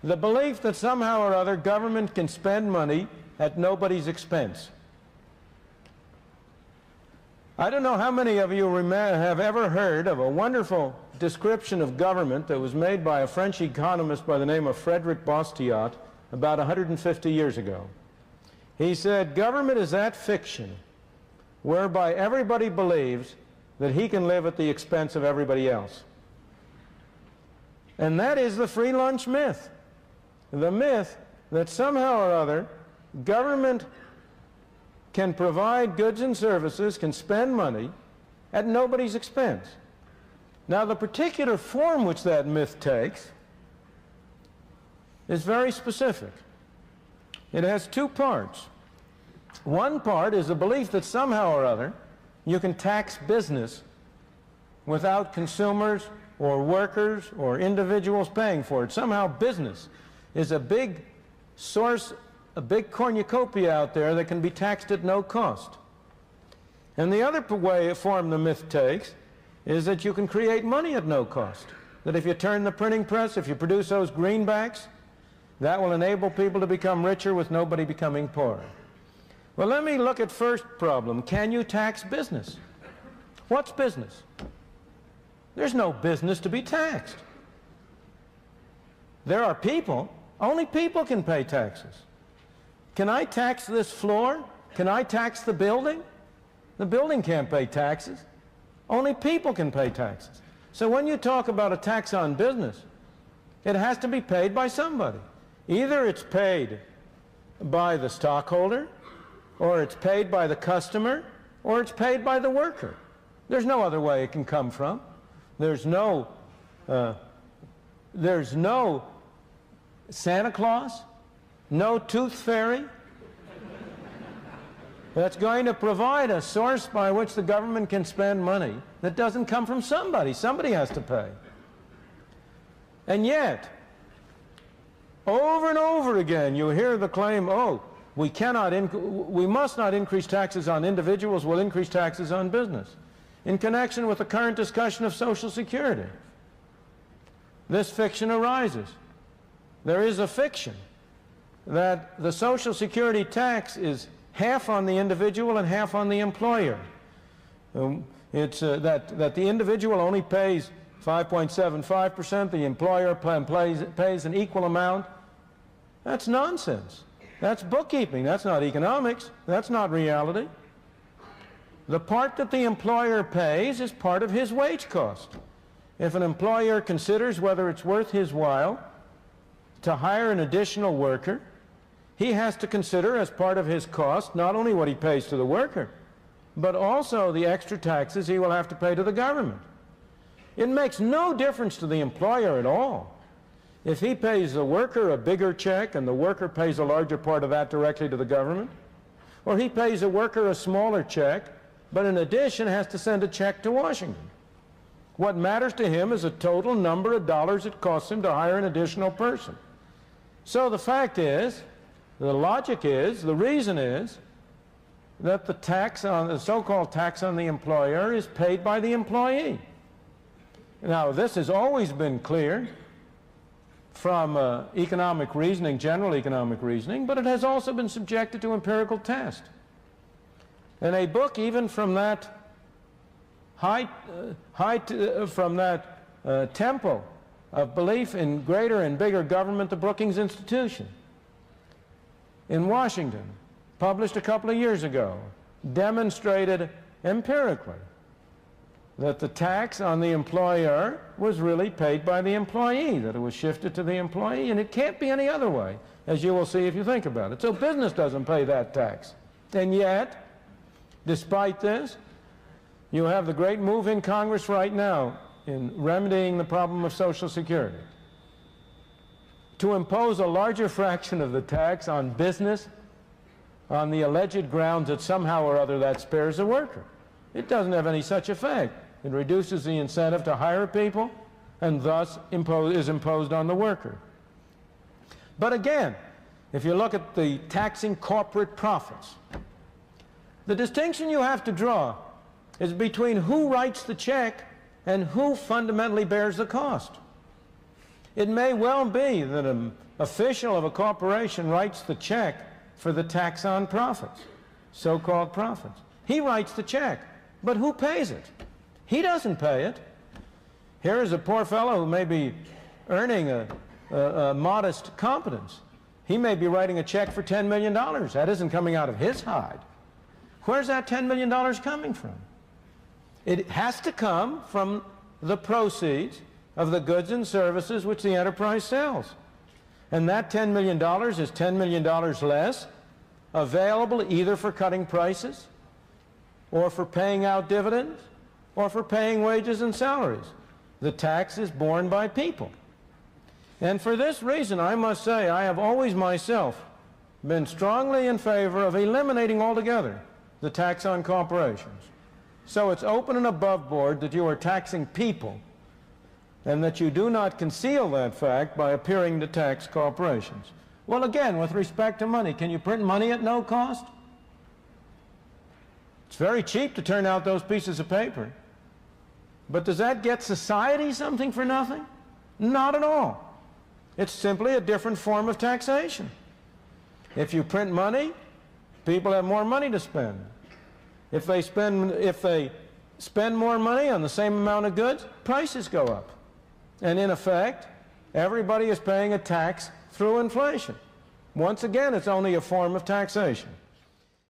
The belief that somehow or other government can spend money at nobody's expense. I don't know how many of you have ever heard of a wonderful description of government that was made by a French economist by the name of Frédéric Bastiat about 150 years ago. He said, government is that fiction whereby everybody believes that he can live at the expense of everybody else. And that is the free lunch myth. The myth that somehow or other government can provide goods and services, can spend money at nobody's expense. Now, the particular form which that myth takes is very specific. It has two parts. One part is the belief that somehow or other you can tax business without consumers or workers or individuals paying for it. Somehow business is a big source, a big cornucopia out there that can be taxed at no cost. And the other form the myth takes is that you can create money at no cost. That if you turn the printing press, if you produce those greenbacks, that will enable people to become richer with nobody becoming poorer. Well, let me look at first problem. Can you tax business? What's business? There's no business to be taxed. There are people. Only people can pay taxes. Can I tax this floor? Can I tax the building? The building can't pay taxes. Only people can pay taxes. So when you talk about a tax on business, it has to be paid by somebody. Either it's paid by the stockholder, or it's paid by the customer, or it's paid by the worker. There's no other way it can come from. There's no Santa Claus, no tooth fairy that's going to provide a source by which the government can spend money that doesn't come from somebody. Somebody has to pay. And yet, over and over again, you hear the claim, oh, we must not increase taxes on individuals, we'll increase taxes on business, in connection with the current discussion of Social Security. This fiction arises. There is a fiction that the Social Security tax is half on the individual and half on the employer. That the individual only pays 5.75%, the employer pays an equal amount. That's nonsense. That's bookkeeping. That's not economics. That's not reality. The part that the employer pays is part of his wage cost. If an employer considers whether it's worth his while to hire an additional worker, he has to consider as part of his cost not only what he pays to the worker, but also the extra taxes he will have to pay to the government. It makes no difference to the employer at all if he pays the worker a bigger check and the worker pays a larger part of that directly to the government, or he pays the worker a smaller check, but in addition has to send a check to Washington. What matters to him is the total number of dollars it costs him to hire an additional person. So the fact is, the logic is, the reason is, that the so-called tax on the employer is paid by the employee. Now, this has always been clear from economic reasoning, general economic reasoning, but it has also been subjected to empirical test. And a book even from that temple of belief in greater and bigger government, the Brookings Institution in Washington, published a couple of years ago, demonstrated empirically that the tax on the employer was really paid by the employee, that it was shifted to the employee, and it can't be any other way, as you will see if you think about it. So business doesn't pay that tax. And yet, despite this, you have the great move in Congress right now in remedying the problem of Social Security to impose a larger fraction of the tax on business on the alleged grounds that somehow or other that spares the worker. It doesn't have any such effect. It reduces the incentive to hire people and thus is imposed on the worker. But again, if you look at the taxing corporate profits, the distinction you have to draw is between who writes the check and who fundamentally bears the cost. It may well be that an official of a corporation writes the check for the tax on profits, so-called profits. He writes the check, but who pays it? He doesn't pay it. Here is a poor fellow who may be earning a modest competence. He may be writing a check for $10 million. That isn't coming out of his hide. Where's that $10 million coming from? It has to come from the proceeds of the goods and services which the enterprise sells. And that $10 million is $10 million less available either for cutting prices or for paying out dividends or for paying wages and salaries. The tax is borne by people. And for this reason, I must say, I have always myself been strongly in favor of eliminating altogether the tax on corporations. So it's open and above board that you are taxing people and that you do not conceal that fact by appearing to tax corporations. Well, again, with respect to money, can you print money at no cost? It's very cheap to turn out those pieces of paper. But does that get society something for nothing? Not at all. It's simply a different form of taxation. If you print money, people have more money to spend. If they spend more money on the same amount of goods, prices go up. And in effect, everybody is paying a tax through inflation. Once again, it's only a form of taxation.